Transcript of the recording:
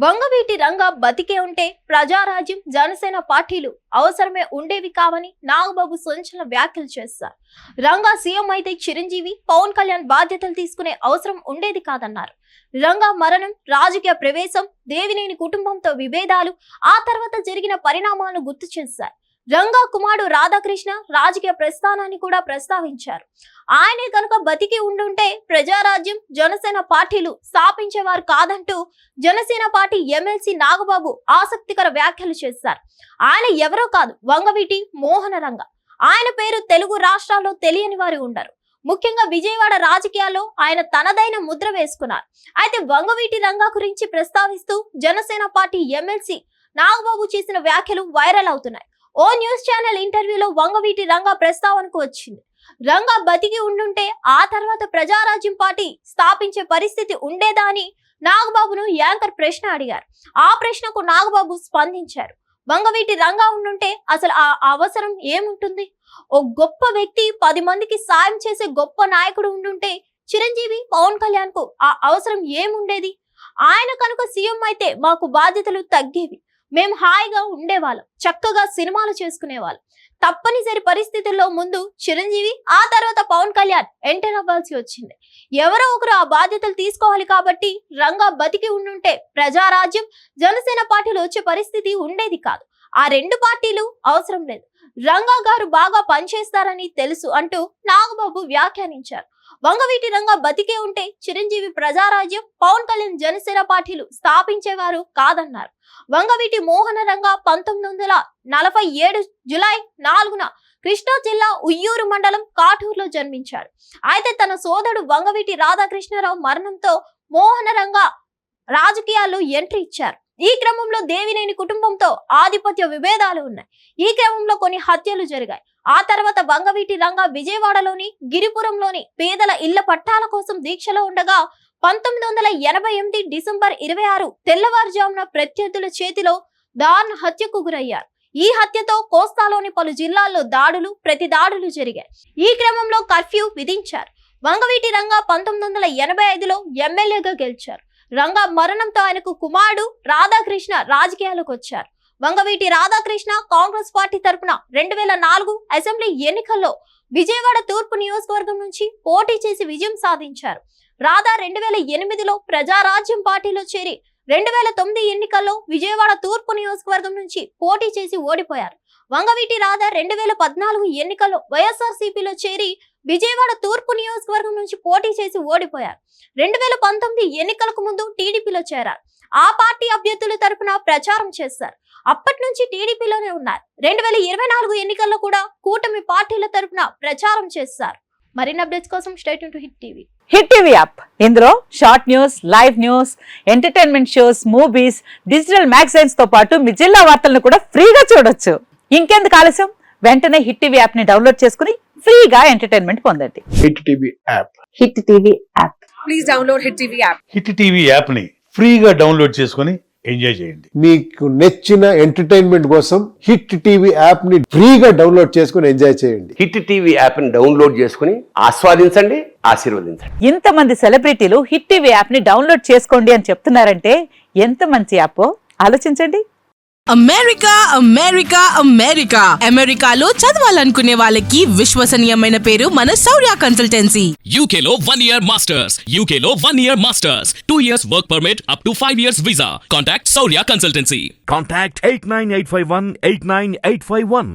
వంగవీటి రంగా బతికే ఉంటే ప్రజారాజ్యం జనసేన పార్టీలు అవసరమే ఉండేవి కావని నాగబాబు సంచలన వ్యాఖ్యలు చేశారు. రంగా సీఎం అయితే చిరంజీవి, పవన్ కళ్యాణ్ బాధ్యతలు తీసుకునే అవసరం ఉండేది కాదన్నారు. రంగా మరణం, రాజకీయ ప్రవేశం, దేవినేని కుటుంబంతో విభేదాలు, ఆ తర్వాత జరిగిన పరిణామాలను గుర్తు చేశారు. రంగా కుమారుడు రాధాకృష్ణ రాజకీయ ప్రస్థానాన్ని కూడా ప్రస్తావించారు. ఆయనే కనుక బతికి ఉండుంటే ప్రజారాజ్యం జనసేన పార్టీలు స్థాపించేవారు కాదంటూ జనసేన పార్టీ ఎమ్మెల్సీ నాగబాబు ఆసక్తికర వ్యాఖ్యలు చేశారు. ఆయన ఎవరో కాదు, వంగవీటి మోహన రంగా. ఆయన పేరు తెలుగు రాష్ట్రాల్లో తెలియని వారు ఉండరు. ముఖ్యంగా విజయవాడ రాజకీయాల్లో ఆయన తనదైన ముద్ర వేసుకున్నారు. అయితే వంగవీటి రంగా గురించి ప్రస్తావిస్తూ జనసేన పార్టీ ఎమ్మెల్సీ నాగబాబు చేసిన వ్యాఖ్యలు వైరల్ అవుతున్నాయి. ఓ న్యూస్ ఛానల్ ఇంటర్వ్యూలో వంగవీటి రంగా ప్రస్తావనకు వచ్చింది. రంగా బతికి ఉండుంటే ఆ తర్వాత ప్రజారాజ్యం పార్టీ స్థాపించే పరిస్థితి ఉండేదా అని నాగబాబును యాంకర్ ప్రశ్న అడిగారు. ఆ ప్రశ్నకు నాగబాబు స్పందించారు. వంగవీటి రంగా ఉండుంటే అసలు ఆ అవసరం ఏముంటుంది? ఓ గొప్ప వ్యక్తి 10 మందికి సాయం చేసే గొప్ప నాయకుడు ఉండుంటే చిరంజీవి, పవన్ కళ్యాణ్ కు ఆ అవసరం ఏముండేది? ఆయన కనుక సీఎం అయితే మాకు బాధ్యతలు తగ్గేవి. మేము హాయిగా ఉండేవాళ్ళం, చక్కగా సినిమాలు చేసుకునేవాళ్ళం. తప్పనిసరి పరిస్థితుల్లో ముందు చిరంజీవి, ఆ తర్వాత పవన్ కళ్యాణ్ ఎంటర్ అవ్వాల్సి వచ్చింది. ఎవరో ఒకరు ఆ బాధ్యతలు తీసుకోవాలి. కాబట్టి రంగా బతికి ఉండుంటే ప్రజారాజ్యం జనసేన పార్టీలు వచ్చే పరిస్థితి ఉండేది కాదు. ఆ రెండు పార్టీలు అవసరం లేదు. రంగా గారు బాగా పనిచేస్తారని తెలుసు అంటూ నాగబాబు వ్యాఖ్యానించారు. వంగవీటి రంగా బతికే ఉంటే చిరంజీవి, ప్రజారాజ్యం, పవన్ కళ్యాణ్ జనసేన పార్టీలు స్థాపించేవారు కాదన్నారు. వంగవీటి మోహన రంగా 1947 జూలై 4న కృష్ణా జిల్లా ఉయ్యూరు మండలం కాటూరులో జన్మించాడు. అయితే తన సోదరుడు వంగవీటి రాధాకృష్ణరావు మరణంతో మోహన రంగా రాజకీయాల్లో ఎంట్రీ ఇచ్చారు. ఈ క్రమంలో దేవినేని కుటుంబంతో ఆధిపత్య విభేదాలు ఉన్నాయి. ఈ క్రమంలో కొన్ని హత్యలు జరిగాయి. ఆ తర్వాత వంగవీటి రంగా విజయవాడలోని గిరిపురంలోని పేదల ఇళ్ల పట్టాల కోసం దీక్షలో ఉండగా 1988 డిసెంబర్ 26 తెల్లవారుజామున ప్రత్యర్థుల చేతిలో దారుణ హత్యకు గురయ్యారు. ఈ హత్యతో కోస్తాలోని పలు జిల్లాల్లో దాడులు, ప్రతి దాడులు జరిగాయి. ఈ క్రమంలో కర్ఫ్యూ విధించారు. వంగవీటి రంగా 1985లో ఎమ్మెల్యేగా గెలిచారు. రంగా మరణంతో ఆయనకు కుమారుడు రాధాకృష్ణ రాజకీయాలకు వచ్చారు. వంగవీటి రాధాకృష్ణ కాంగ్రెస్ పార్టీ తరపున 2004 అసెంబ్లీ ఎన్నికల్లో విజయవాడ తూర్పు నియోజకవర్గం నుంచి పోటీ చేసి విజయం సాధించారు. రాధా 2008లో ప్రజారాజ్యం పార్టీలో చేరి 2009 ఎన్నికల్లో విజయవాడ తూర్పు నియోజకవర్గం నుంచి పోటీ చేసి ఓడిపోయారు. వంగవీటి రాధా 2014 ఎన్నికల్లో వైఎస్ఆర్సీపీలో చేరి విజయవాడ తూర్పు నియోజకవర్గం నుంచి పోటీ చేసి ఓడిపోయారు. 2019 ఎన్నికలకు ముందు టీడీపీలో చేరారు. ఆ పార్టీ అభ్యర్థుల తరపున ప్రచారం చేశారు. అప్పటి నుంచి టీడీపీలోనే ఉన్నారు. 2024 ఎన్నికల్లో కూడా కూటమి పార్టీల తరపున ప్రచారం చేశారు. మరిన్ని అప్డేట్స్ కోసం stay tune to Hit TV. Hit TV app, ఇందులో short news, live news, entertainment shows, movies, digital magazines తో పాటు మీ జిల్లా వార్తలను కూడా ఫ్రీగా చూడొచ్చు. ఇంకెందుకు ఆలస్యం, వెంటనే హిట్ టీవీ యాప్ ని డౌన్లోడ్ చేసుకుని ఫ్రీగా ఎంటర్టైన్మెంట్ పొందండి. Hit TV app. Hit TV app. Please download hit TV app. Hit TV app ని ఫ్రీగా డౌన్లోడ్ చేసుకుని ఎంజాయ్ చేయండి. మీకు నచ్చిన ఎంటర్టైన్మెంట్ కోసం హిట్ టీవీ యాప్ ని ఫ్రీగా డౌన్లోడ్ చేసుకుని ఎంజాయ్ చేయండి. హిట్ టీవీ యాప్ ని డౌన్లోడ్ చేసుకుని ఆస్వాదించండి, ఆశీర్వదించండి. ఇంతమంది సెలబ్రిటీలు హిట్ టీవీ యాప్ ని డౌన్లోడ్ చేసుకోండి అని చెప్తున్నారంటే ఎంత మంచి యాప్ ఆలోచించండి. అమెరికా అమెరికా అమెరికా అమెరికాలో చదవాలనుకునే వాళ్ళకి విశ్వసనీయమైన పేరు మన శౌర్య కన్సల్టెన్సీ. UK లో 1 year masters. UK లో 1 year masters. 2 years work permit up to 5 years visa. Contact Saurya Consultancy. Contact 89851 89851.